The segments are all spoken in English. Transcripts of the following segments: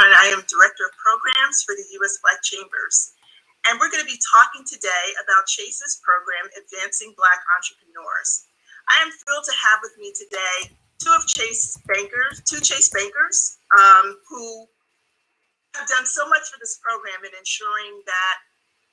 and I am Director of Programs for the U.S. Black Chambers. And we're going to be talking today about Chase's program, Advancing Black Entrepreneurs. I am thrilled to have with me today two Chase bankers who have done so much for this program in ensuring that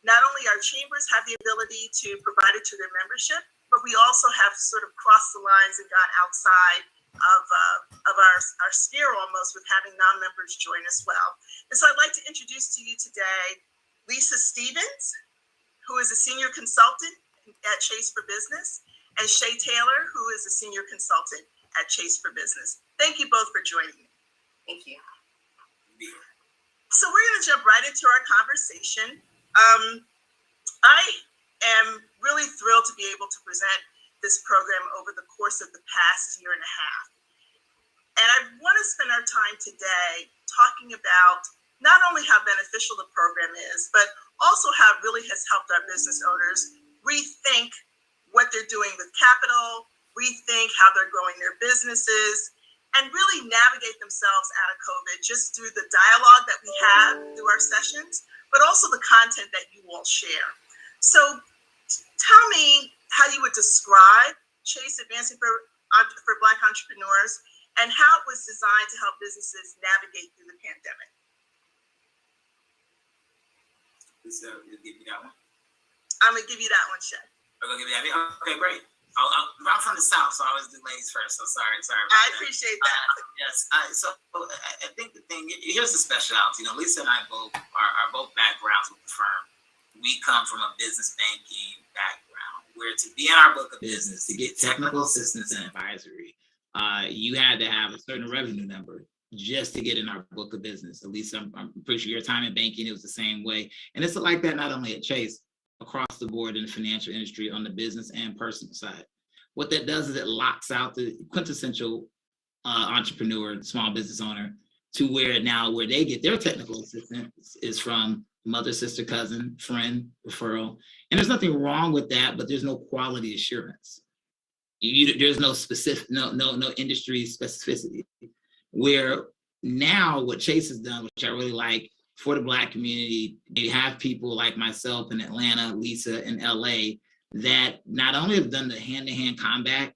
not only our chambers have the ability to provide it to their membership, but we also have sort of crossed the lines and gone outside of our sphere almost, with having non-members join as well. And so I'd like to introduce to you today Lisa Stevens, who is a senior consultant at Chase for Business, and Shay Taylor, who is a senior consultant at Chase for Business. Thank you both for joining me. Thank you. So we're going to jump right into our conversation. I am really thrilled to be able to present this program over the course of the past year and a half. And I want to spend our time today talking about not only how beneficial the program is, but also how it really has helped our business owners rethink what they're doing with capital, rethink how they're growing their businesses, and really navigate themselves out of COVID just through the dialogue that we have through our sessions, but also the content that you all share. So tell me how you would describe Chase Advancing for Black Entrepreneurs and how it was designed to help businesses navigate through the pandemic. You'll give me that one? I'm going to give you that one, Shay. I'm going to give you that. Okay, great. I'm from the South, so I always do ladies first, so sorry about that. I appreciate that. Yes, so I think the thing, here's the specialty. You know, Lisa and I both are both backgrounds with the firm. We come from a business banking background, where to be in our book of business, to get technical assistance and advisory, you had to have a certain revenue number just to get in our book of business. At least I'm pretty sure your time in banking, it was the same way. And it's like that not only at Chase, across the board in the financial industry on the business and personal side. What that does is it locks out the quintessential entrepreneur, small business owner, to where they get their technical assistance is from mother, sister, cousin, friend, referral. And there's nothing wrong with that, but there's no quality assurance. There's no specific, no industry specificity. Where now what Chase has done, which I really like for the Black community, they have people like myself in Atlanta, Lisa in LA, that not only have done the hand-to-hand combat,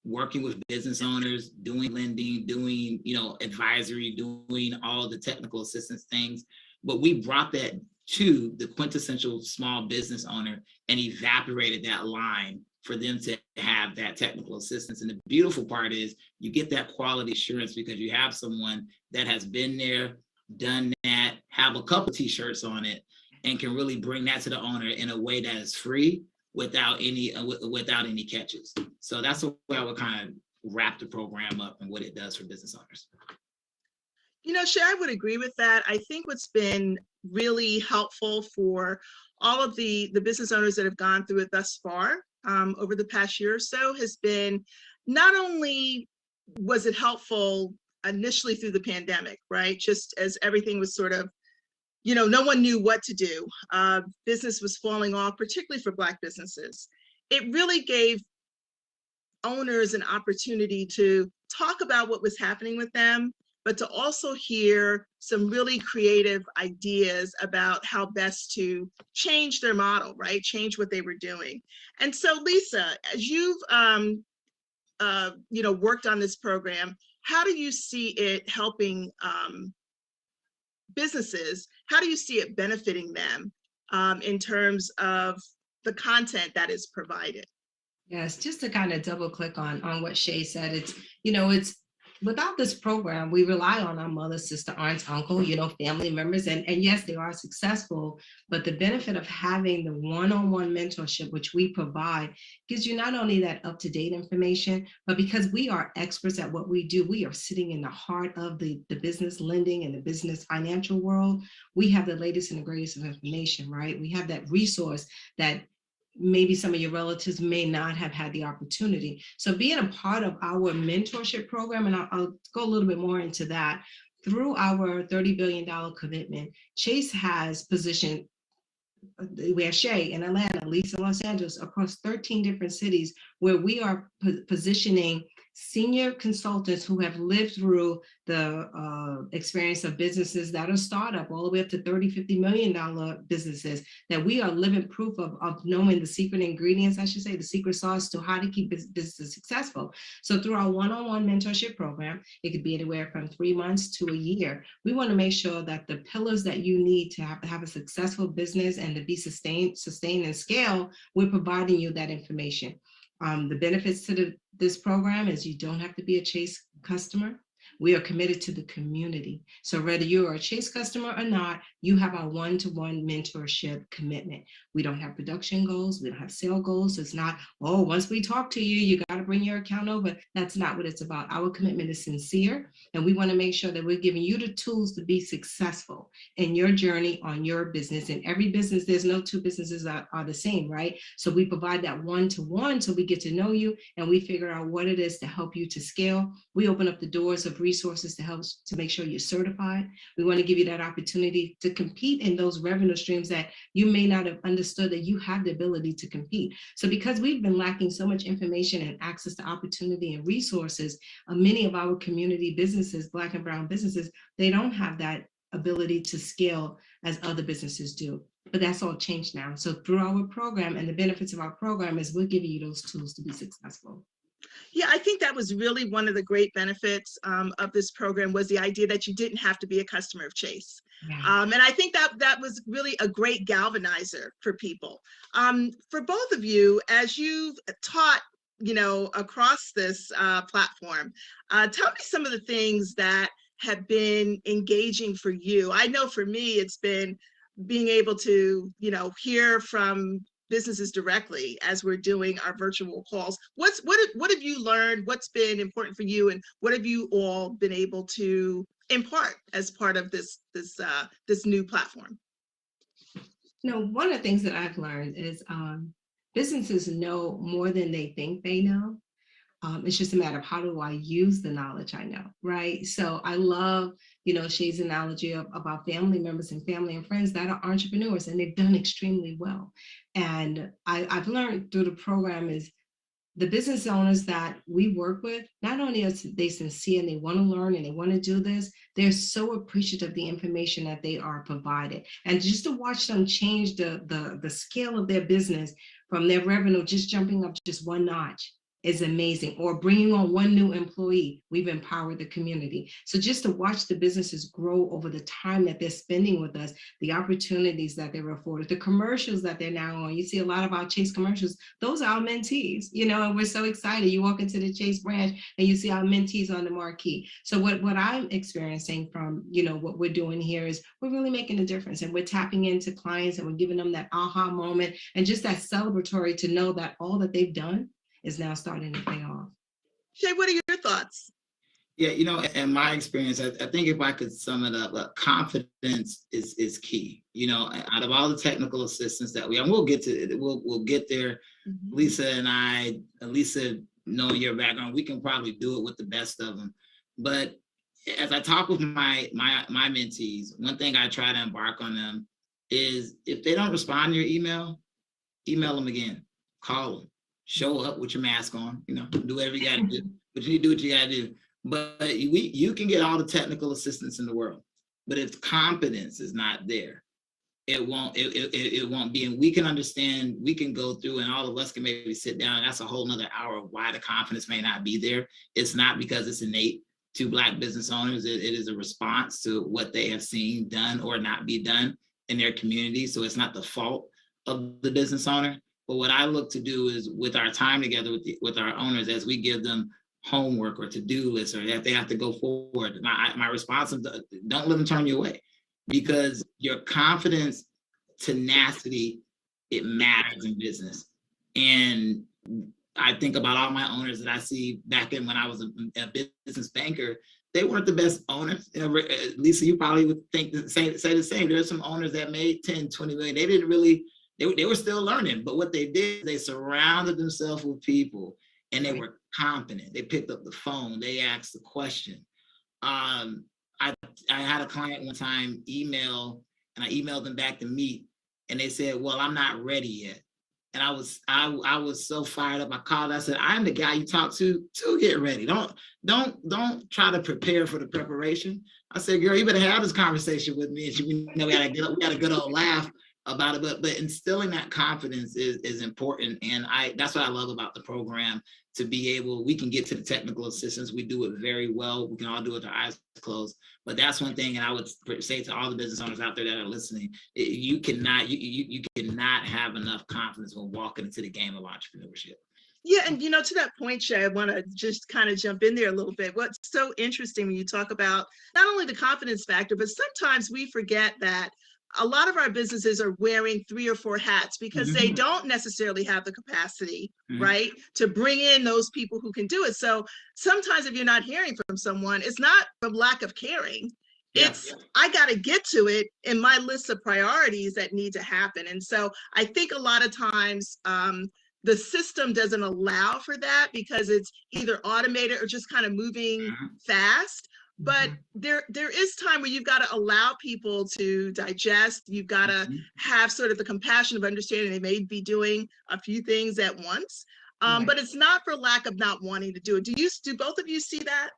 working with business owners, doing lending, doing advisory, doing all the technical assistance things, but we brought that to the quintessential small business owner and evaporated that line for them to have that technical assistance. And the beautiful part is you get that quality assurance because you have someone that has been there, done that, have a couple t-shirts on it, and can really bring that to the owner in a way that is free without any catches. So that's the way I would kind of wrap the program up and what it does for business owners. Shay, I would agree with that. I think what's been really helpful for all of the business owners that have gone through it thus far over the past year or so has been, not only was it helpful initially through the pandemic, right? Just as everything was sort of, no one knew what to do. Business was falling off, particularly for Black businesses. It really gave owners an opportunity to talk about what was happening with them, but to also hear some really creative ideas about how best to change their model, right? Change what they were doing. And so, Lisa, as you've worked on this program, how do you see it helping businesses? How do you see it benefiting them in terms of the content that is provided? Yes, just to kind of double click on what Shay said, it's without this program, we rely on our mother, sister, aunts, uncle, family members, and yes, they are successful, but the benefit of having the one-on-one mentorship, which we provide, gives you not only that up-to-date information, but because we are experts at what we do, we are sitting in the heart of the business lending and the business financial world. We have the latest and the greatest of information, right? We have that resource that maybe some of your relatives may not have had the opportunity. So being a part of our mentorship program, and I'll go a little bit more into that, through our $30 billion commitment, Chase has positioned, we have Shay in Atlanta, Lisa in Los Angeles, across 13 different cities where we are positioning senior consultants who have lived through the experience of businesses that are startup all the way up to $30, $50 million businesses, that we are living proof of knowing the secret ingredients, I should say, the secret sauce to how to keep businesses successful. So through our one-on-one mentorship program, it could be anywhere from 3 months to a year. We want to make sure that the pillars that you need to have a successful business and to be sustained and scale, we're providing you that information. The benefits to this program is you don't have to be a Chase customer. We are committed to the community. So whether you are a Chase customer or not, you have our one-to-one mentorship commitment. We don't have production goals. We don't have sale goals. It's not, oh, once we talk to you, you got to bring your account over. That's not what it's about. Our commitment is sincere, and we want to make sure that we're giving you the tools to be successful in your journey on your business. In every business, there's no two businesses that are the same, right? So we provide that one-to-one so we get to know you and we figure out what it is to help you to scale. We open up the doors of resources to help to make sure you're certified. We want to give you that opportunity to compete in those revenue streams that you may not have understood that you have the ability to compete. So because we've been lacking so much information and access to opportunity and resources, many of our community businesses, Black and brown businesses, they don't have that ability to scale as other businesses do. But that's all changed now. So through our program, and the benefits of our program is we're giving you those tools to be successful. Yeah, I think that was really one of the great benefits of this program, was the idea that you didn't have to be a customer of Chase. Yeah. And I think that was really a great galvanizer for people. For both of you, as you've taught, across this platform, tell me some of the things that have been engaging for you. I know for me, it's been being able to, hear from businesses directly as we're doing our virtual calls. What have you learned? What's been important for you, and what have you all been able to impart as part of this new platform? One of the things that I've learned is businesses know more than they think they know. It's just a matter of how do I use the knowledge I know, right? So I love, Shay's analogy about family members and family and friends that are entrepreneurs, and they've done extremely well. And I've learned through the program is the business owners that we work with, not only are they sincere and they want to learn and they want to do this, they're so appreciative of the information that they are provided. And just to watch them change the scale of their business from their revenue just jumping up just one notch is amazing. Or bringing on one new employee, we've empowered the community. So just to watch the businesses grow over the time that they're spending with us, the opportunities that they're afforded, the commercials that they're now on. You see a lot of our Chase commercials, those are our mentees, and we're so excited. You walk into the Chase branch and you see our mentees on the marquee. So what I'm experiencing from, what we're doing here is we're really making a difference, and we're tapping into clients and we're giving them that aha moment and just that celebratory to know that all that they've done is now starting to pay off. Shay, what are your thoughts? Yeah, in my experience, I think if I could sum it up, confidence is key. Out of all the technical assistance that and we'll get to, we'll get there. Mm-hmm. Lisa, knowing your background, we can probably do it with the best of them. But as I talk with my mentees, one thing I try to embark on them is if they don't respond to your email them again, call them. Show up with your mask on, do whatever you got to do, but you need to do what you got to do. But you can get all the technical assistance in the world, but if competence is not there, it won't be. And we can understand, we can go through, and all of us can maybe sit down, and that's a whole nother hour of why the confidence may not be there. It's not because it's innate to Black business owners. It is a response to what they have seen done or not be done in their community. So it's not the fault of the business owner. But what I look to do is, with our time together with our owners, as we give them homework or to-do lists, or that they have to go forward, my response is, don't let them turn you away, because your confidence, tenacity, it matters in business. And I think about all my owners that I see back in when I was a business banker. They weren't the best owners. Lisa, you probably would say the same. There are some owners that made 10, 20 million. They didn't really. They were still learning, but what they did, they surrounded themselves with people, and they were confident. They picked up the phone. They asked the question. I had a client one time email, and I emailed them back to meet, and they said, "Well, I'm not ready yet." And I was so fired up. I called. I said, "I'm the guy you talk to get ready. Don't try to prepare for the preparation." I said, "Girl, you better have this conversation with me." And she, we had a good old laugh about it. But instilling that confidence is important, and that's what I love about the program. To be able, we can get to the technical assistance. We do it very well. We can all do it with our eyes closed. But that's one thing, and I would say to all the business owners out there that are listening, you cannot have enough confidence when walking into the game of entrepreneurship. Yeah, and to that point, Shay, I want to just kind of jump in there a little bit. What's so interesting when you talk about not only the confidence factor, but sometimes we forget that a lot of our businesses are wearing 3 or 4 hats because they don't necessarily have the capacity, right, to bring in those people who can do it. So sometimes if you're not hearing from someone, it's not a lack of caring. It's I got to get to it in my list of priorities that need to happen. And so I think a lot of times the system doesn't allow for that because it's either automated or just kind of moving fast. But there is time where you've got to allow people to digest. You've got to have sort of the compassion of understanding they may be doing a few things at once. But it's not for lack of not wanting to do it. Do both of you see that?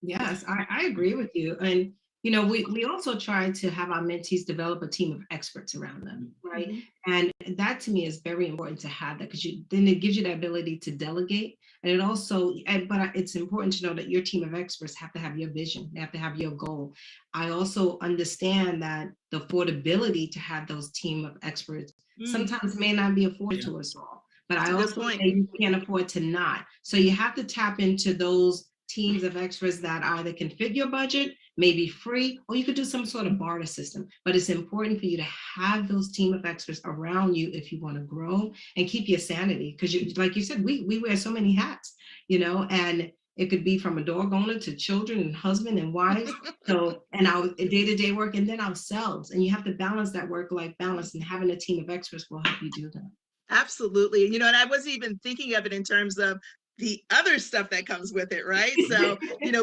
Yes, I agree with you. And we also try to have our mentees develop a team of experts around them, right? And that to me is very important to have that, because then it gives you the ability to delegate. And it also, but it's important to know that your team of experts have to have your vision. They have to have your goal. I also understand that the affordability to have those team of experts sometimes may not be afforded to us all. But I also say you can't afford to not. So you have to tap into those teams of experts that either can fit your budget, maybe free, or you could do some sort of barter system. But it's important for you to have those team of experts around you if you want to grow and keep your sanity. Because like you said, we wear so many hats, and it could be from a dog owner to children and husband and wives. So, and our day-to-day work, and then ourselves. And you have to balance that work-life balance, and having a team of experts will help you do that. Absolutely. And I wasn't even thinking of it in terms of the other stuff that comes with it, right? So,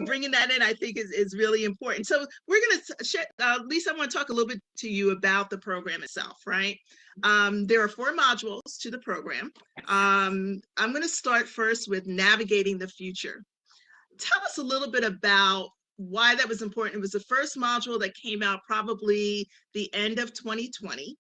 bringing that in, I think is really important. So we're going to, Lisa, I want to talk a little bit to you about the program itself, right? There are 4 modules to the program. I'm going to start first with navigating the future. Tell us a little bit about why that was important. It was the first module that came out probably the end of 2020.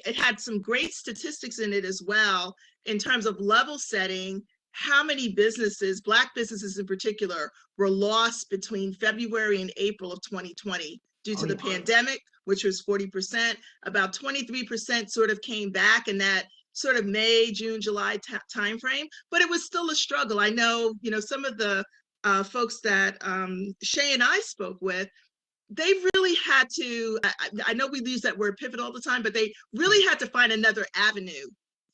It had some great statistics in it as well, in terms of level setting, how many businesses, Black businesses in particular, were lost between February and April of 2020 due to the pandemic, which was 40%. About 23% sort of came back in that sort of May, June, July timeframe, but it was still a struggle. I know, some of the folks that Shay and I spoke with, they really had to, I know we use that word pivot all the time, but they really had to find another avenue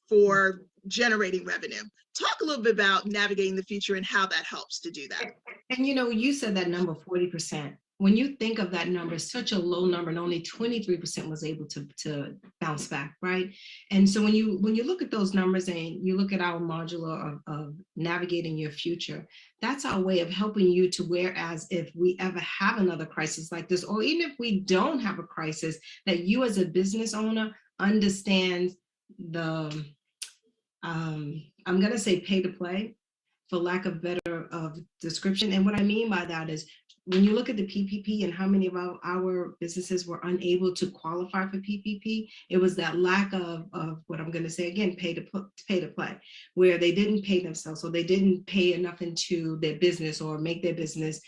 for generating revenue. Talk a little bit about navigating the future and how that helps to do that. And you said that number 40%. When you think of that number, such a low number, and only 23% was able to bounce back, right? And so when you look at those numbers and you look at our modular of navigating your future, that's our way of helping you to, whereas if we ever have another crisis like this, or even if we don't have a crisis, that you as a business owner understand the, I'm going to say pay to play, for lack of better description. And what I mean by that is, when you look at the PPP and how many of our businesses were unable to qualify for PPP, it was that lack of what I'm going to say again, pay to play, where they didn't pay themselves, so they didn't pay enough into their business or make their business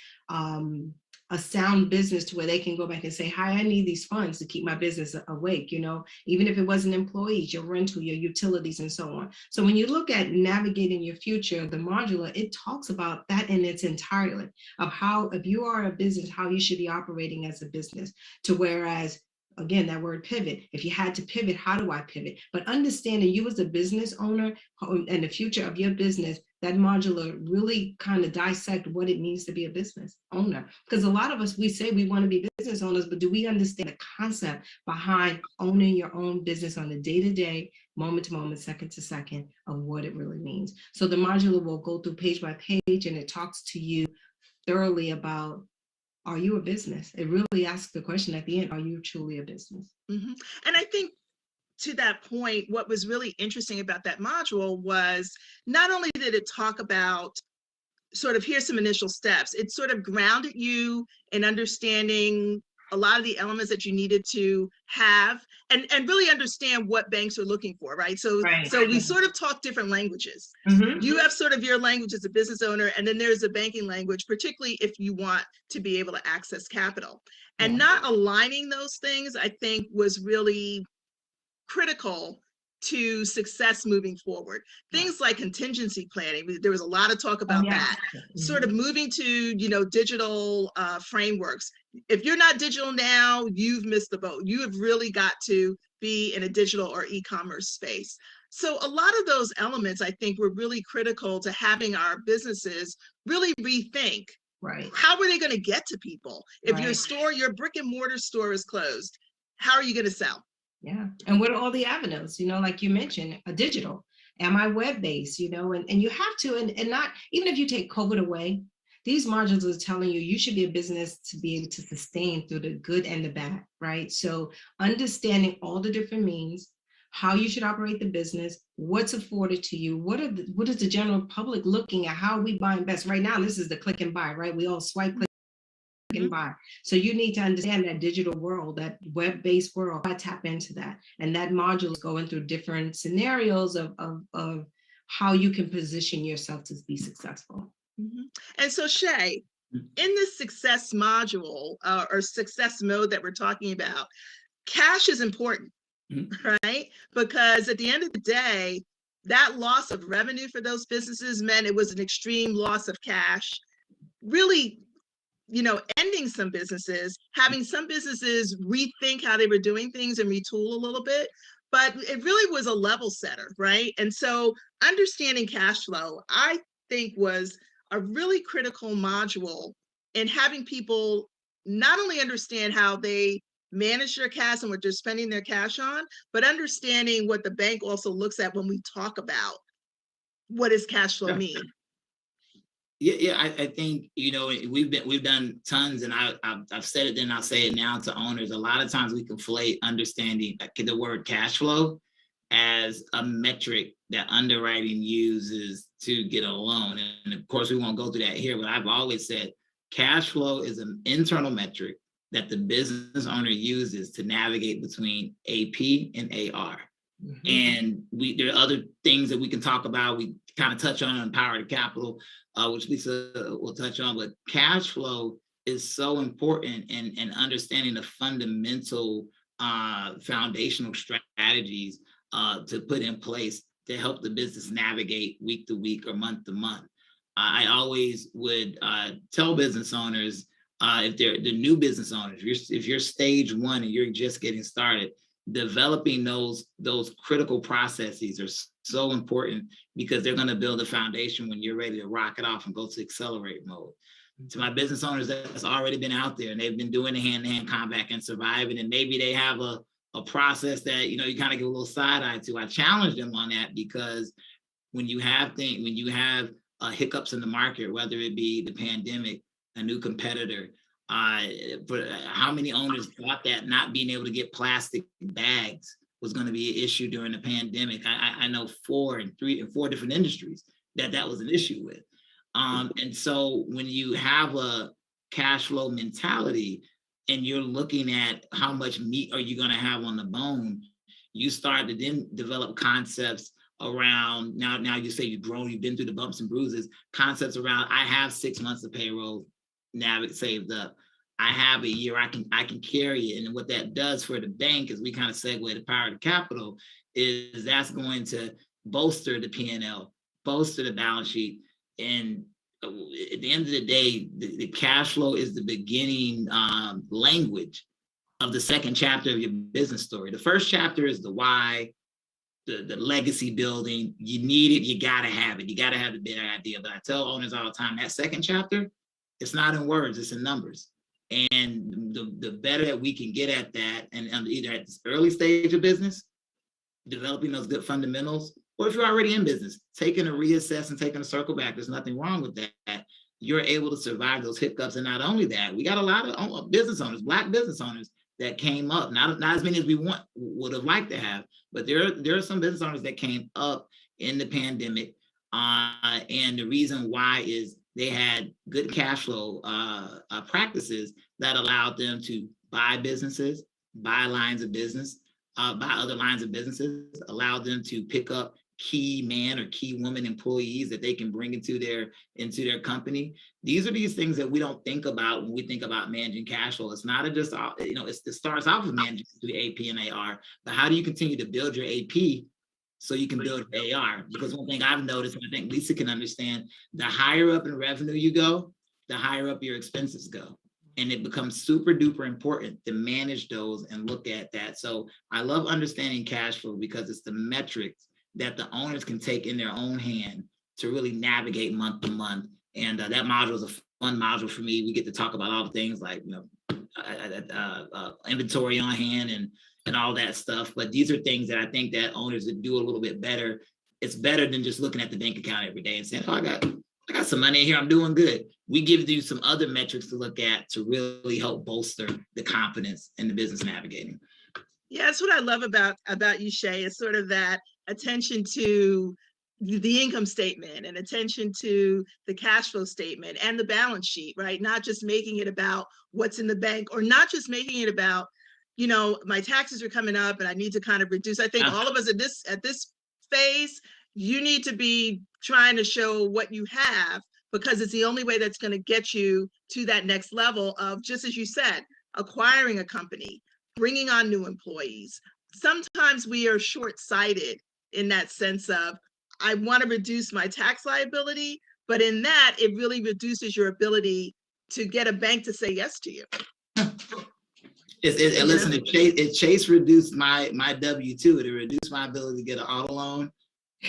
a sound business to where they can go back and say, hi, I need these funds to keep my business awake, even if it wasn't employees, your rental, your utilities, and so on. So when you look at navigating your future, the modular, it talks about that in its entirety, of how, if you are a business, how you should be operating as a business, to whereas, again, that word pivot, if you had to pivot, how do I pivot? But understanding you as a business owner and the future of your business, that modular really kind of dissect what it means to be a business owner. Because a lot of us, we say we want to be business owners, but do we understand the concept behind owning your own business on a day-to-day, moment-to-moment, second-to-second of what it really means? So the modular will go through page by page, and it talks to you thoroughly about, are you a business? It really asks the question at the end, are you truly a business? And I think to that point, what was really interesting about that module was not only did it talk about sort of here's some initial steps, it sort of grounded you in understanding a lot of the elements that you needed to have and really understand what banks are looking for, right? So we sort of talk different languages. You have sort of your language as a business owner, and then there's a banking language, particularly if you want to be able to access capital. And not aligning those things, I think, was really critical to success moving forward. Things like contingency planning, there was a lot of talk about that. Sort of moving to, digital frameworks. If you're not digital now, you've missed the boat. You have really got to be in a digital or e-commerce space. So a lot of those elements, I think, were really critical to having our businesses really rethink. How are they going to get to people? If your brick and mortar store is closed, how are you going to sell? Yeah. And what are all the avenues, like you mentioned, a digital, am I web-based, and you have to, and not, even if you take COVID away, these modules are telling you, you should be a business to be able to sustain through the good and the bad, right? So understanding all the different means, how you should operate the business, what's afforded to you, what is the general public looking at, how are we buying best? Right now, this is the click and buy, right? We all swipe, click and buy. So you need to understand that digital world, that web-based world. I tap into that, and that module is going through different scenarios of how you can position yourself to be successful. And so Shay, in this success module or success mode that we're talking about, cash is important, right? Because at the end of the day, that loss of revenue for those businesses meant it was an extreme loss of cash, really, ending some businesses, having some businesses rethink how they were doing things and retool a little bit. But it really was a level setter, right? And so understanding cash flow, I think, was a really critical module in having people not only understand how they manage their cash and what they're spending their cash on, but understanding what the bank also looks at when we talk about what does cash flow mean. Yeah, I think, we've done tons, and I've said it then, I'll say it now to owners. A lot of times we conflate understanding the word cash flow as a metric that underwriting uses to get a loan. And of course, we won't go through that here, but I've always said cash flow is an internal metric that the business owner uses to navigate between AP and AR. And there are other things that we can talk about. We kind of touch on power to capital, which Lisa will touch on, but cash flow is so important in understanding the fundamental foundational strategies to put in place to help the business navigate week to week or month to month. I always would tell business owners, if they're the new business owners, if you're stage one and you're just getting started, developing those critical processes are so important, because they're going to build a foundation when you're ready to rock it off and go to accelerate mode. To my business owners that's already been out there and they've been doing the hand-to-hand combat and surviving, and maybe they have a process that you kind of give a little side eye to, I challenge them on that, because when you have hiccups in the market, whether it be the pandemic, a new competitor, but how many owners thought that not being able to get plastic bags was going to be an issue during the pandemic? I know 4 different industries that was an issue with. And so when you have a cash flow mentality and you're looking at how much meat are you going to have on the bone, you start to then develop concepts around, now you say you've grown, you've been through the bumps and bruises, concepts around, I have 6 months of payroll saved up. I have a year, I can carry it. And what that does for the bank, is we kind of segue to power to capital, is that's going to bolster the P&L, bolster the balance sheet. And at the end of the day, the cash flow is the beginning language of the second chapter of your business story. The first chapter is the why, the legacy building. You need it, you gotta have it, you gotta have the big idea. But I tell owners all the time, that second chapter, it's not in words, it's in numbers. And the better that we can get at that, and either at this early stage of business, developing those good fundamentals, or if you're already in business, taking a reassess and taking a circle back, there's nothing wrong with that. You're able to survive those hiccups. And not only that, we got a lot of business owners, Black business owners, that came up. Not as many as we would have liked to have, but there are some business owners that came up in the pandemic. And the reason why is they had good cash flow practices that allowed them to buy businesses, buy lines of business, buy other lines of businesses, allowed them to pick up key man or key woman employees that they can bring into their company. These are these things that we don't think about when we think about managing cash flow. It's not just, it starts off with managing through AP and AR, but how do you continue to build your AP so you can build AR? Because one thing I've noticed, and I think Lisa can understand, the higher up in revenue you go, the higher up your expenses go. And it becomes super duper important to manage those and look at that. So I love understanding cash flow because it's the metrics that the owners can take in their own hand to really navigate month to month. And that module is a fun module for me. We get to talk about all the things like, inventory on hand and all that stuff. But these are things that I think that owners would do a little bit better. It's better than just looking at the bank account every day and saying, oh, I got some money in here, I'm doing good. We give you some other metrics to look at to really help bolster the confidence in the business navigating. Yeah, that's what I love about you, Shay, is sort of that attention to the income statement and attention to the cash flow statement and the balance sheet, right? Not just making it about what's in the bank, or not just making it about, my taxes are coming up and I need to kind of reduce. I think all of us at this phase, you need to be trying to show what you have, because it's the only way that's going to get you to that next level of, just as you said, acquiring a company, bringing on new employees. Sometimes we are short-sighted in that sense of, I want to reduce my tax liability, but in that, it really reduces your ability to get a bank to say yes to you. Listen, if Chase reduced my W-2, it reduced my ability to get an auto loan,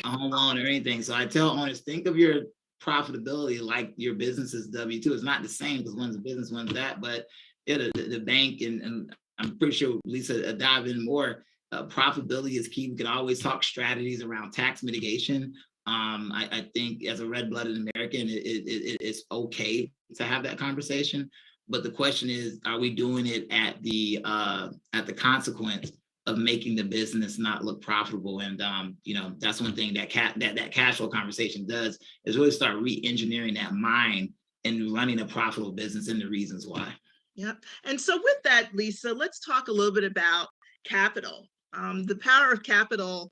a home loan, or anything. So I tell owners, think of your profitability like your business's W-2. It's not the same because one's a business, one's that, but the bank, and I'm pretty sure Lisa dive in more. Profitability is key. We can always talk strategies around tax mitigation. I think as a red-blooded American, it's okay to have that conversation. But the question is, are we doing it at the consequence of making the business not look profitable? And that's one thing that cash flow conversation does, is really start re-engineering that mind and running a profitable business and the reasons why. Yep. And so with that, Lisa, let's talk a little bit about capital. The Power of Capital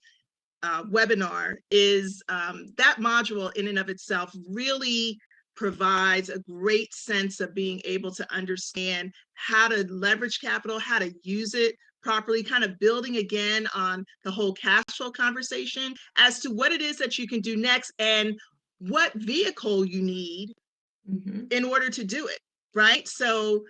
webinar is that module in and of itself really provides a great sense of being able to understand how to leverage capital, how to use it properly, kind of building again on the whole cash flow conversation as to what it is that you can do next and what vehicle you need in order to do it, right? So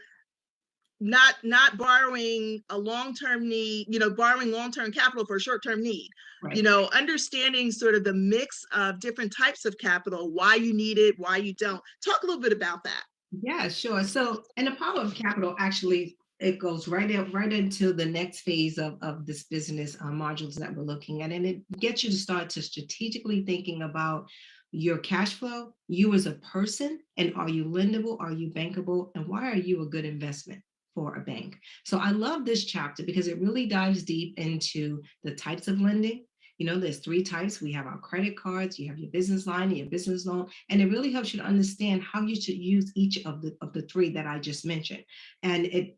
not borrowing a long-term need, borrowing long-term capital for a short-term need, right. Understanding sort of the mix of different types of capital, why you need it, why you don't. Talk a little bit about that. Yeah, sure. So, and the Power of Capital, actually, it goes right into the next phase of this business modules that we're looking at. And it gets you to start to strategically thinking about your cash flow, you as a person, and are you lendable, are you bankable, and why are you a good investment for a bank? So I love this chapter because it really dives deep into the types of lending. There's 3 types. We have our credit cards, you have your business line and your business loan, and it really helps you to understand how you should use each of the 3 that I just mentioned. And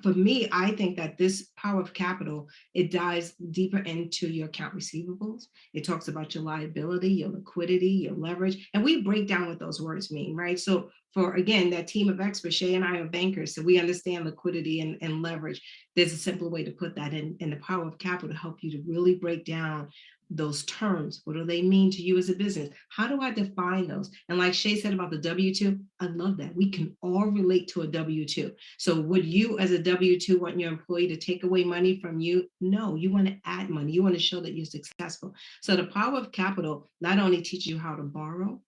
for me, I think that this Power of Capital, it dives deeper into your account receivables. It talks about your liability, your liquidity, your leverage, and we break down what those words mean, right? So for, again, that team of experts, Shay and I are bankers, so we understand liquidity and leverage. There's a simple way to put that in the Power of Capital to help you to really break down those terms. What do they mean to you as a business? How do I define those? And like Shay said about the W-2, I love that. We can all relate to a W-2. So would you as a W-2 want your employee to take away money from you? No, you want to add money. You want to show that you're successful. So the Power of Capital not only teaches you how to borrow,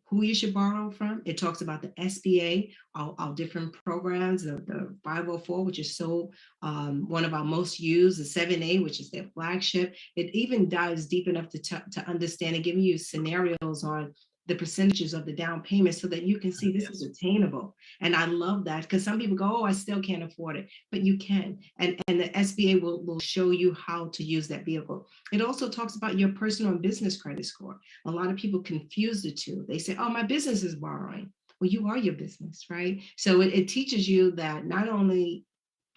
who you should borrow from. It talks about the SBA, our different programs, the 504, which is so one of our most used, the 7A, which is their flagship. It even dives deep enough to understand and giving you scenarios on the percentages of the down payment so that you can see this is attainable. And I love that, because some people go, oh, I still can't afford it, but you can. And the SBA will show you how to use that vehicle. It also talks about your personal and business credit score. A lot of people confuse the two. They say, oh, my business is borrowing. Well, you are your business, right? So it teaches you that not only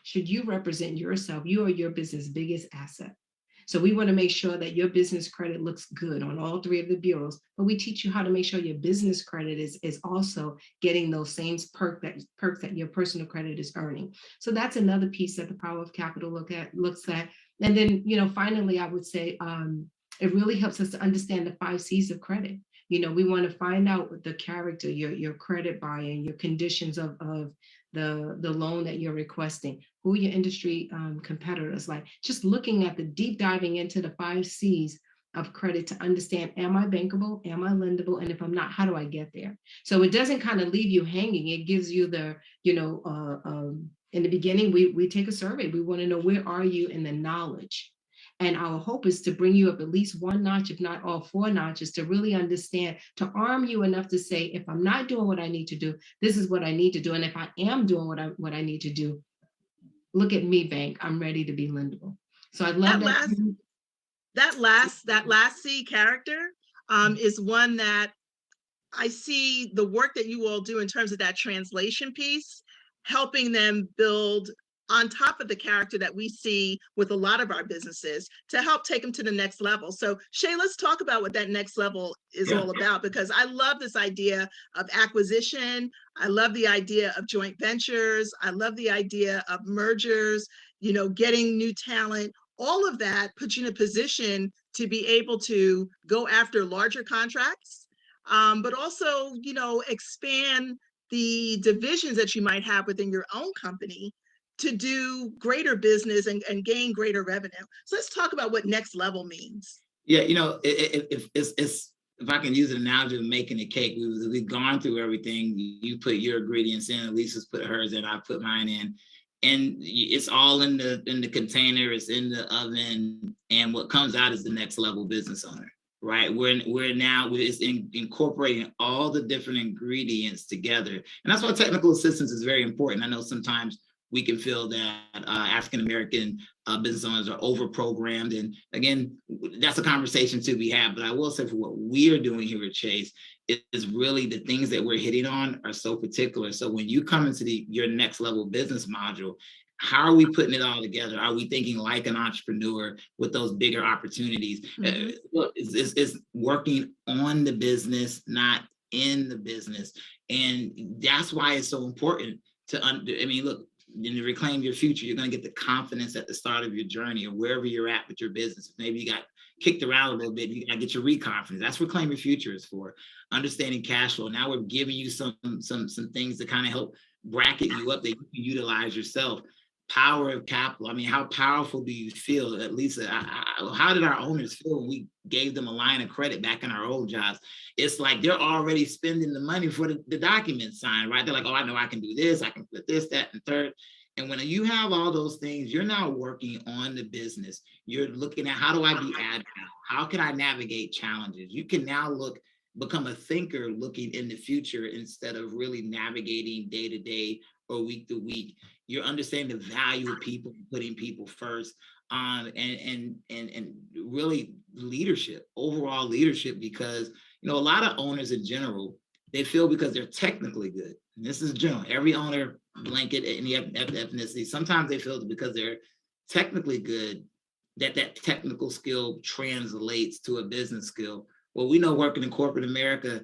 should you represent yourself, you are your business' biggest asset. So we want to make sure that your business credit looks good on all three of the bureaus, but we teach you how to make sure your business credit is also getting those same perks that your personal credit is earning. So that's another piece that the Power of Capital looks at. And then, finally, I would say it really helps us to understand the 5 C's of credit. We want to find out what the character, your credit buy-in, your conditions of the loan that you're requesting, who your industry competitors, like just looking at the deep diving into the 5 C's of credit to understand, am I bankable? Am I lendable? And if I'm not, how do I get there? So it doesn't kind of leave you hanging. It gives you the, in the beginning, we take a survey. We want to know, where are you in the knowledge? And our hope is to bring you up at least 1 notch, if not all 4 notches, to really understand, to arm you enough to say, if I'm not doing what I need to do, this is what I need to do. And if I am doing what I need to do, look at me, bank. I'm ready to be lendable. So I love that last C, character, is one that I see the work that you all do in terms of that translation piece, helping them build on top of the character that we see with a lot of our businesses to help take them to the next level. So Shay, let's talk about what that next level is all about, because I love this idea of acquisition. I love the idea of joint ventures. I love the idea of mergers, getting new talent. All of that puts you in a position to be able to go after larger contracts, but also, expand the divisions that you might have within your own company to do greater business and gain greater revenue. So let's talk about what next level means. Yeah, if I can use an analogy of making a cake, we've gone through everything. You put your ingredients in, Lisa's put hers in, I put mine in, and it's all in the container, it's in the oven, and what comes out is the next level business owner. Right, we're now incorporating all the different ingredients together, and that's why technical assistance is very important. I know sometimes we can feel that African-American business owners are over-programmed. And again, that's a conversation to be had. But I will say, for what we are doing here at Chase, is really the things that we're hitting on are so particular. So when you come into your next level business module, how are we putting it all together? Are we thinking like an entrepreneur with those bigger opportunities? It's working on the business, not in the business. And that's why it's so important to, look, when you reclaim your future, you're going to get the confidence at the start of your journey or wherever you're at with your business. Maybe you got kicked around a little bit, you got to get your reconfidence. That's what Reclaim Your Future is for. Understanding cash flow. Now we're giving you some things to kind of help bracket you up that you can utilize yourself. Power of capital. How powerful do you feel? At least, how did our owners feel when we gave them a line of credit back in our old jobs? It's like they're already spending the money for the document signed, right? They're like, oh, I know I can do this, I can put this, that, and third. And when you have all those things, you're now working on the business. You're looking at, how do I be agile? How can I navigate challenges? You can now become a thinker looking in the future instead of really navigating day to day or week to week. You're understanding the value of people, putting people first, and really leadership, overall leadership, because a lot of owners in general, they feel because they're technically good. And this is general. Every owner, blanket any ethnicity, sometimes they feel that because they're technically good, that technical skill translates to a business skill. Well, we know working in corporate America,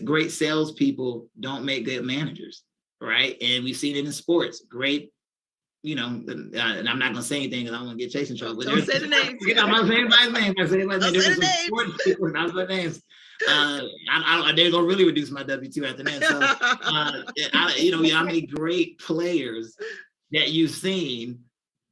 great salespeople don't make good managers. Right. And we've seen it in sports. Great, and I'm not going to say anything because I don't want to get Chase in trouble. Don't say the names. I'm not saying anybody's name. I say names. Not the names. They're going to really reduce my W-2 after that. So, how many great players that you've seen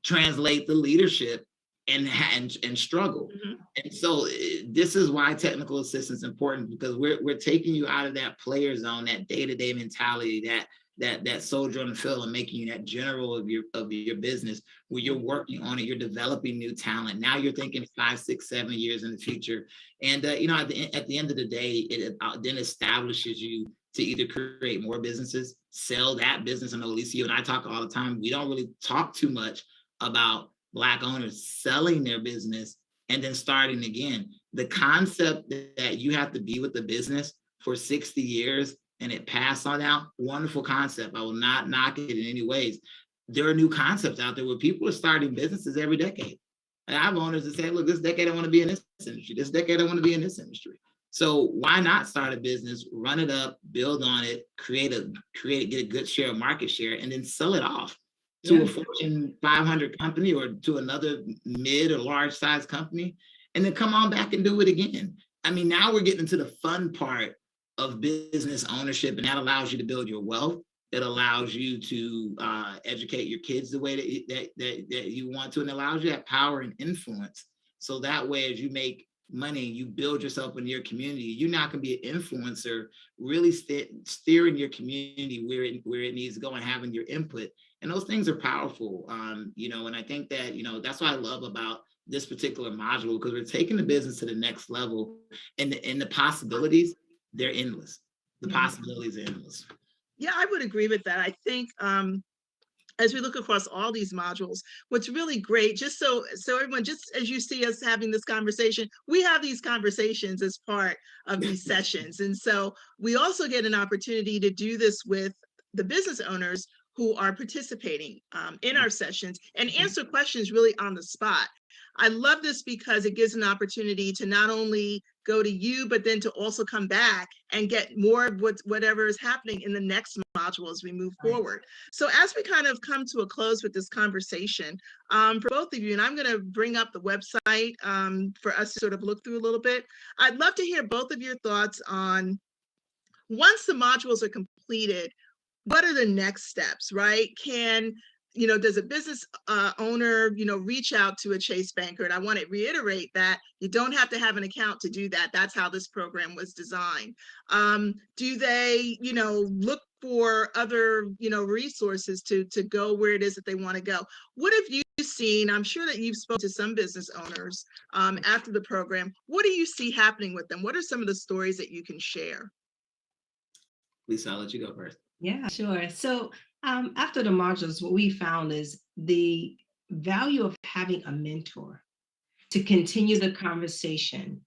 translate the leadership and struggle. Mm-hmm. And so this is why technical assistance is important, because we're taking you out of that player zone, that day-to-day mentality, that that soldier on the field and making you that general of your business, where you're working on it, you're developing new talent. Now you're thinking 5, 6, 7 years in the future. And you know, at the end of the day, it then establishes you to either create more businesses, sell that business. I know Lisa, you and I talk all the time. We don't really talk too much about Black owners selling their business and then starting again. The concept that you have to be with the business for 60 years and it passed on out, wonderful concept. I will not knock it in any ways. There are new concepts out there where people are starting businesses every decade. And I have owners that say, look, this decade I want to be in this industry. This decade I want to be in this industry. So why not start a business, run it up, build on it, get a good share of market share, and then sell it off to a Fortune 500 company or to another mid or large size company, and then come on back and do it again. I mean, now we're getting into the fun part of business ownership, and that allows you to build your wealth. It allows you to educate your kids the way that you want to, and allows you that power and influence. So that way, as you make money, you build yourself in your community, you're not going to be an influencer, really steering your community where it needs to go and having your input. And those things are powerful, you know, and I think that, you know, that's what I love about this particular module, because we're taking the business to the next level, and the possibilities, they're endless. The possibilities are endless. Yeah, I would agree with that. I think as we look across all these modules, what's really great, just so everyone, just as you see us having this conversation, we have these conversations as part of these sessions. And so we also get an opportunity to do this with the business owners who are participating in our sessions and answer questions really on the spot. I love this because it gives an opportunity to not only go to you, but then to also come back and get more of whatever is happening in the next module as we move forward. So as we kind of come to a close with this conversation, for both of you, and I'm going to bring up the website for us to sort of look through a little bit. I'd love to hear both of your thoughts on, once the modules are completed, what are the next steps, right? Does a business owner, reach out to a Chase banker? And I want to reiterate that you don't have to have an account to do that. That's how this program was designed. Do they, look for other, resources to go where it is that they want to go? What have you seen? I'm sure that you've spoken to some business owners after the program. What do you see happening with them? What are some of the stories that you can share? Lisa, I'll let you go first. Yeah, sure. So after the modules, what we found is the value of having a mentor to continue the conversation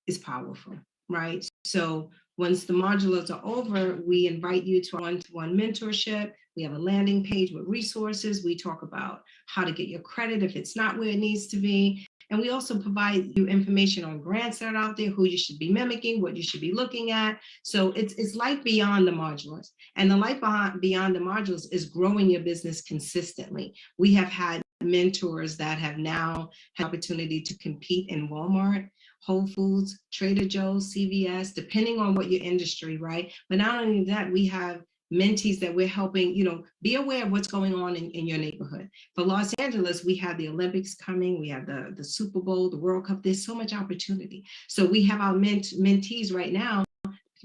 is powerful, right? So once the modules are over, we invite you to one-to-one mentorship. We have a landing page with resources. We talk about how to get your credit if it's not where it needs to be. And we also provide you information on grants that are out there, who you should be mimicking, what you should be looking at. So it's life beyond the modules. And the life beyond the modules is growing your business consistently. We have had mentors that have now had opportunity to compete in Walmart, Whole Foods, Trader Joe's, CVS, depending on what your industry, right? But not only that, we have mentees that we're helping, be aware of what's going on in your neighborhood. For Los Angeles, we have the Olympics coming, we have the Super Bowl, the World Cup. There's so much opportunity. So we have our mentees right now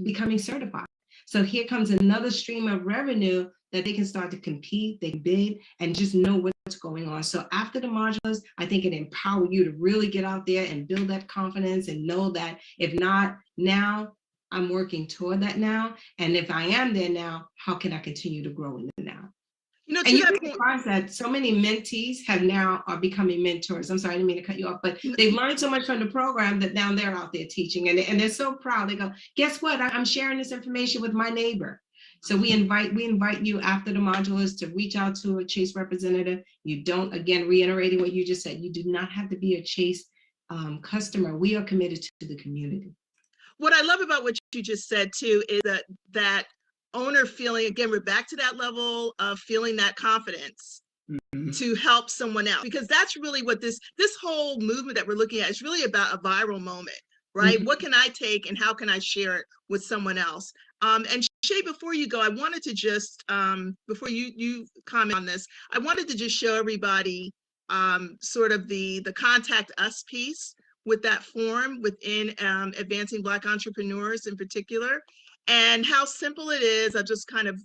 becoming certified. So here comes another stream of revenue that they can start to compete, they bid, and just know what's going on. So after the modules, I think it empowers you to really get out there and build that confidence and know that if not now, I'm working toward that now. And if I am there now, how can I continue to grow in the now? And you realize that so many mentees are becoming mentors. I'm sorry, I didn't mean to cut you off, but they've learned so much from the program that now they're out there teaching, and they're so proud. They go, guess what? I'm sharing this information with my neighbor. So we invite you after the modules to reach out to a Chase representative. You don't, again, reiterating what you just said, you do not have to be a Chase customer. We are committed to the community. What I love about what you just said too is that owner feeling, again, we're back to that level of feeling that confidence to help someone else, because that's really what this whole movement that we're looking at is really about, a viral moment, right? What can I take and how can I share it with someone else? And Shay, before you go, I wanted to just, before you comment on this, I wanted to just show everybody sort of the contact us piece with that form within Advancing Black Entrepreneurs in particular. and how simple it is. I'll just kind of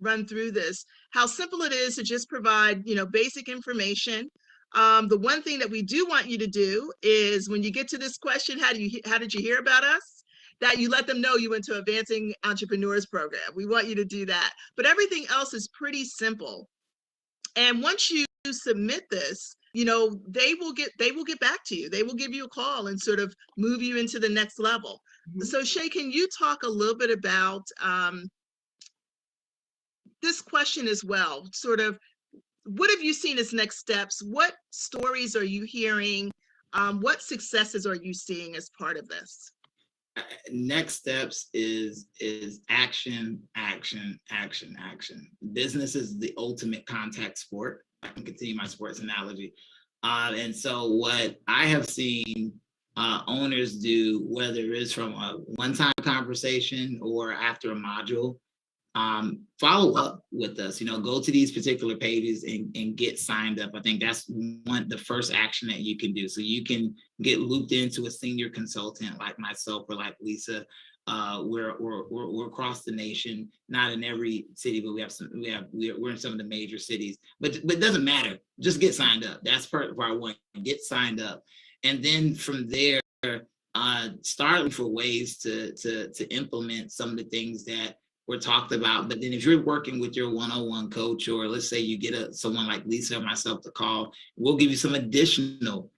run through this, how simple it is to just provide, basic information. The one thing that we do want you to do is when you get to this question, how did you hear about us? That you let them know you went to Advancing Entrepreneurs Program. We want you to do that. But everything else is pretty simple. And once you submit this, they will get back to you. They will give you a call and sort of move you into the next level. Mm-hmm. So Shay, can you talk a little bit about this question as well? Sort of, what have you seen as next steps? What stories are you hearing? What successes are you seeing as part of this? Next steps is action. Business is the ultimate contact sport. I can continue my sports analogy. And so what I have seen owners do, whether it's from a one-time conversation or after a module, follow up with us, go to these particular pages and get signed up. I think that's the first action that you can do. So you can get looped into a senior consultant like myself or like Lisa. We're across the nation, not in every city, but we're in some of the major cities, but it doesn't matter. Just get signed up. That's part one. Get signed up. And then from there, start for ways to implement some of the things that were talked about. But then if you're working with your one-on-one coach, or let's say you get someone like Lisa or myself to call, we'll give you some additional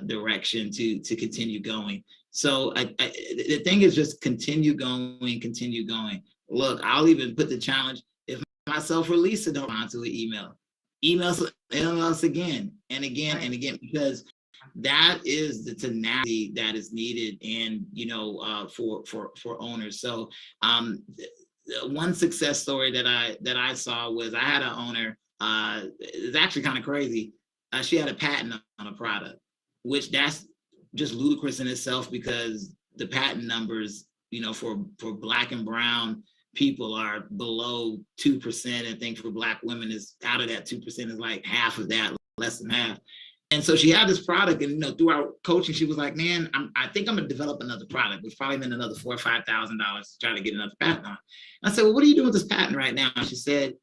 direction to continue going. So the thing is just continue going. Look, I'll even put the challenge, if myself or Lisa don't respond to an email us again and again and again, because that is the tenacity that is needed and for owners. So one success story that I saw was I had an owner, it's actually kind of crazy. She had a patent on a product, which that's just ludicrous in itself, because the patent numbers, for Black and brown people are below 2%. I think for Black women is out of that 2% is like half of that, less than half. And so she had this product, and through our coaching, she was like, "Man, I think I'm gonna develop another product." It's probably been another $4,000 or $5,000 to try to get another patent on. And I said, "Well, what are you doing with this patent right now?" And she said,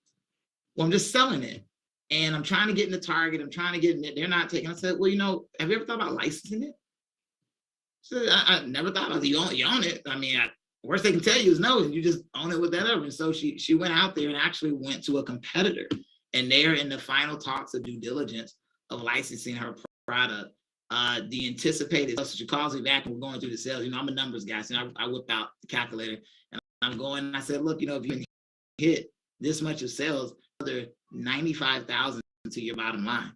"Well, I'm just selling it, and I'm trying to get into Target. I'm trying to get in it. They're not taking." I said, "Well, have you ever thought about licensing it?" She said, I never thought about it. You own it. I mean, worst they can tell you is no, and you just own it with that other. And so she went out there and actually went to a competitor, and they're in the final talks of due diligence of licensing her product. The anticipated, so she calls me back and we're going through the sales. I'm a numbers guy, so I whip out the calculator and I'm going, and I said, "Look, if you can hit this much of sales, another 95,000 to your bottom line."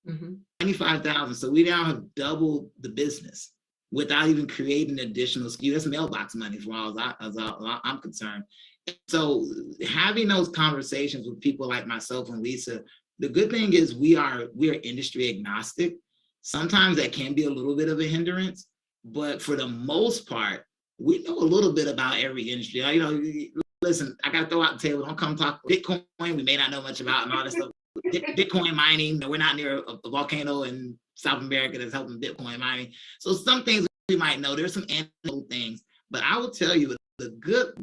Mm-hmm. 95,000. So we now have doubled the business without even creating additional SKU. That's mailbox money for all as I'm concerned. So having those conversations with people like myself and Lisa, the good thing is we are industry agnostic. Sometimes that can be a little bit of a hindrance, but for the most part, we know a little bit about every industry. Listen, I got to throw out the table. Don't come talk Bitcoin. We may not know much about and all that stuff. Bitcoin mining. We're not near a volcano in South America that's helping Bitcoin mining. So some things we might know. There's some animal things, but I will tell you a good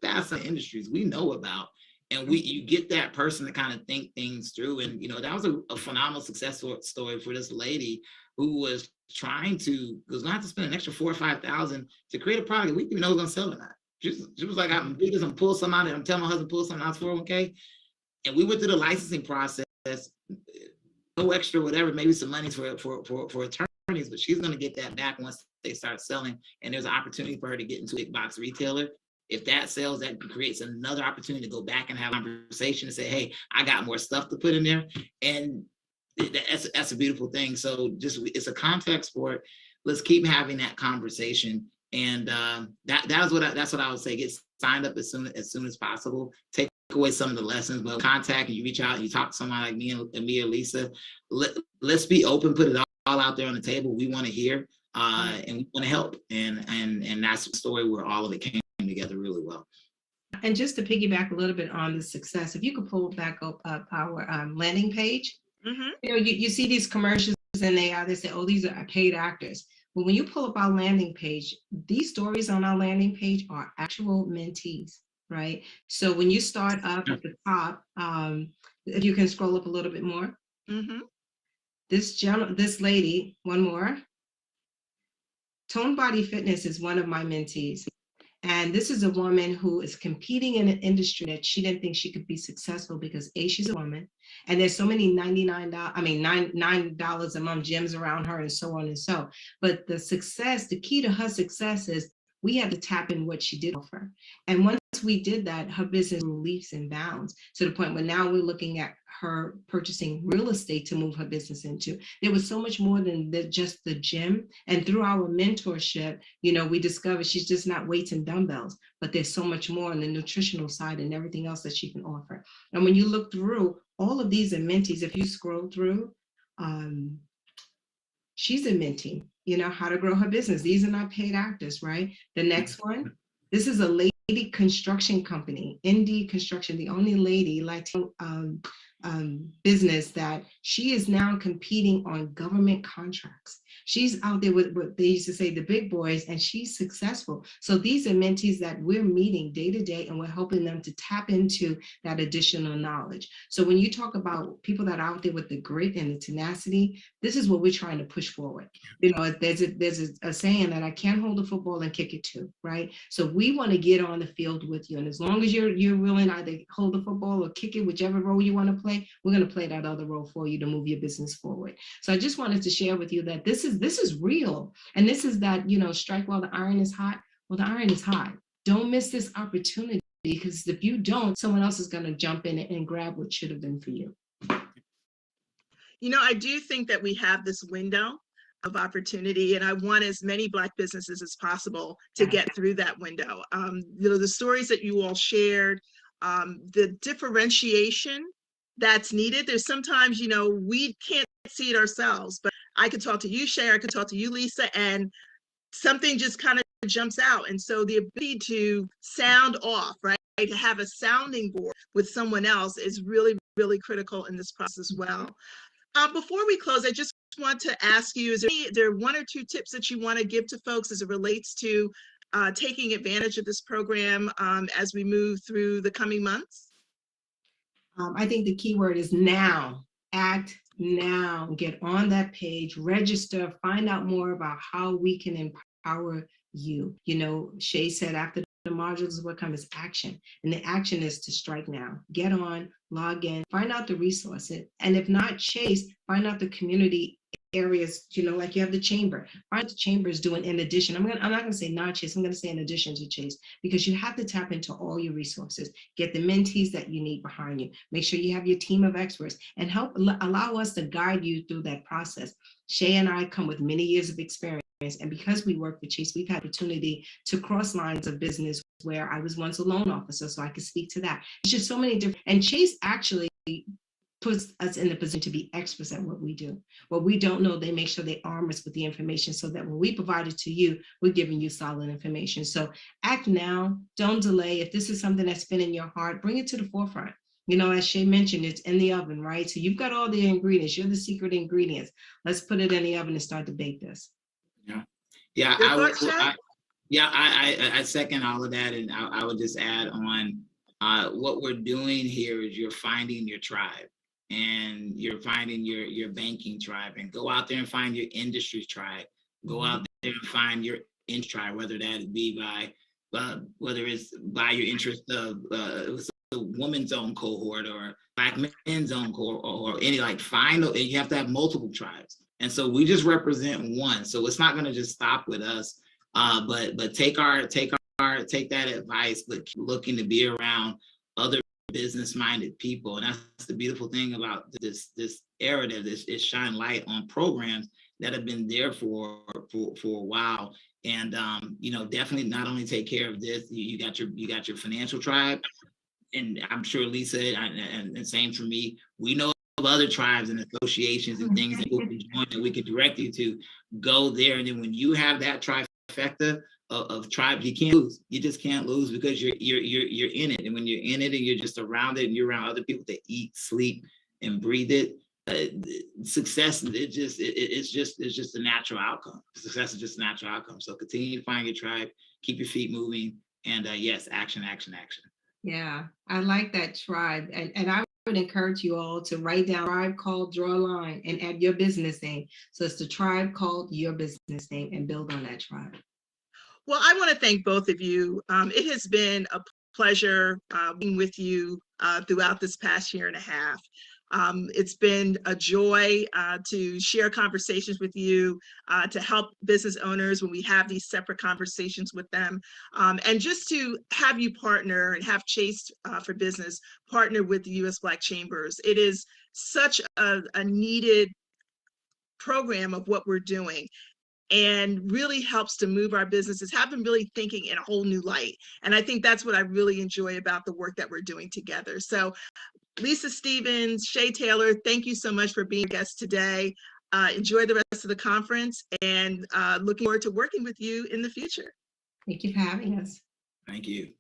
basket of industries we know about. And you get that person to kind of think things through. And, that was a phenomenal success story for this lady who was going to have to spend an extra $4,000 or $5,000 to create a product we didn't even know was going to sell or not. She was like, "I'm doing this, I'm pull something out, and I'm telling my husband pull something out for 401k." And we went through the licensing process, no extra whatever, maybe some money for attorneys, but she's going to get that back once they start selling. And there's an opportunity for her to get into a big box retailer. If that sells, that creates another opportunity to go back and have a conversation and say, "Hey, I got more stuff to put in there." And that's a beautiful thing. So it's a contact sport. Let's keep having that conversation. And that's what I would say. Get signed up as soon as possible. Take away some of the lessons, but contact, and you reach out and you talk to someone like me or Lisa. Let's be open, put it all out there on the table. We want to hear and we want to help. And that's the story where all of it came together really well. And just to piggyback a little bit on the success, if you could pull back up our landing page, mm-hmm. You see these commercials and they say, "Oh, these are paid actors." But when you pull up our landing page, these stories on our landing page are actual mentees, right? So when you start up at the top, if you can scroll up a little bit more, this lady, one more, Tone Body Fitness is one of my mentees. And this is a woman who is competing in an industry that she didn't think she could be successful because A, she's a woman, and there's so many $9 a month gyms around her and so on and so. But the key to her success is we had to tap in what she did offer. And once we did that, her business grew leaps and bounds to the point where now we're looking at her purchasing real estate to move her business into. There was so much more than just the gym. And through our mentorship, we discovered she's just not weights and dumbbells, but there's so much more on the nutritional side and everything else that she can offer. And when you look through, all of these are mentees. If you scroll through, she's a mentee, how to grow her business. These are not paid actors, right? The next one, this is a lady construction company, Indeed Construction, the only lady Latino business that she is now competing on government contracts. She's out there with what they used to say, the big boys, and she's successful. So these are mentees that we're meeting day to day, and we're helping them to tap into that additional knowledge. So when you talk about people that are out there with the grit and the tenacity, this is what we're trying to push forward. There's a saying that I can't hold a football and kick it too, right? So we want to get on the field with you. And as long as you're willing to either hold the football or kick it, whichever role you want to play, we're going to play that other role for you to move your business forward. So I just wanted to share with you that this is real. And this is that, strike while the iron is hot. Well, the iron is hot. Don't miss this opportunity, because if you don't, someone else is going to jump in and grab what should have been for you. I do think that we have this window of opportunity, and I want as many Black businesses as possible to get through that window. The stories that you all shared, the differentiation that's needed. There's sometimes, we can't see it ourselves, but I could talk to you, Shay, I could talk to you, Lisa, and something just kind of jumps out. And so the ability to sound off, right, to have a sounding board with someone else is really, really critical in this process as well. Before we close, I just want to ask you, is there one or two tips that you want to give to folks as it relates to taking advantage of this program as we move through the coming months? I think the key word is now. Act now. Get on that page, register, find out more about how we can empower you. Shay said after the modules, what comes is action. And the action is to strike now. Get on, log in, find out the resources. And if not Chase, find out the community areas, like you have the chamber. Find out the chamber is doing in addition. I'm not going to say not Chase, I'm going to say in addition to Chase, because you have to tap into all your resources. Get the mentees that you need behind you. Make sure you have your team of experts and allow us to guide you through that process. Shay and I come with many years of experience. And because we work with Chase, we've had opportunity to cross lines of business where I was once a loan officer, so I could speak to that. It's just so many different, and Chase actually puts us in the position to be experts at what we do. What we don't know, they make sure they arm us with the information so that when we provide it to you, we're giving you solid information. So act now, don't delay. If this is something that's been in your heart, bring it to the forefront. As Shay mentioned, it's in the oven, right? So you've got all the ingredients. You're the secret ingredients. Let's put it in the oven and start to bake this. Yeah, I second all of that, and I would just add on what we're doing here is you're finding your tribe, and you're finding your banking tribe, and go out there and find your industry tribe. Go out there and find your tribe, whether that be by whether it's by your interest of the woman's own cohort or Black men's own cohort or any you have to have multiple tribes. And so we just represent one. So it's not going to just stop with us, but take that advice, but keep looking to be around other business-minded people. And that's the beautiful thing about this era, that is shine light on programs that have been there for a while. And definitely not only take care of this, you got your financial tribe, and I'm sure Lisa and same for me. We know of other tribes and associations and things that we can join, that we can direct you to. Go there, and then when you have that trifecta of tribes, you can't lose. You just can't lose, because you're in it. And when you're in it and you're just around it, and you're around other people that eat, sleep, and breathe it, success, it's just a natural outcome. Success is just a natural outcome. So continue to find your tribe, keep your feet moving, and yes, action, action, action. Yeah, I like that tribe. And I would encourage you all to write down tribe called, draw a line, and add your business name. So it's the tribe called your business name, and build on that tribe. Well, I want to thank both of you. It has been a pleasure being with you throughout this past year and a half. It's been a joy to share conversations with you, to help business owners when we have these separate conversations with them, and just to have you partner and have Chase for Business partner with the U.S. Black Chambers. It is such a needed program of what we're doing, and really helps to move our businesses, have them really thinking in a whole new light. And I think that's what I really enjoy about the work that we're doing together. So Lisa Stevens, Shay Taylor, thank you so much for being a guest today. Enjoy the rest of the conference, and looking forward to working with you in the future. Thank you for having us. Thank you.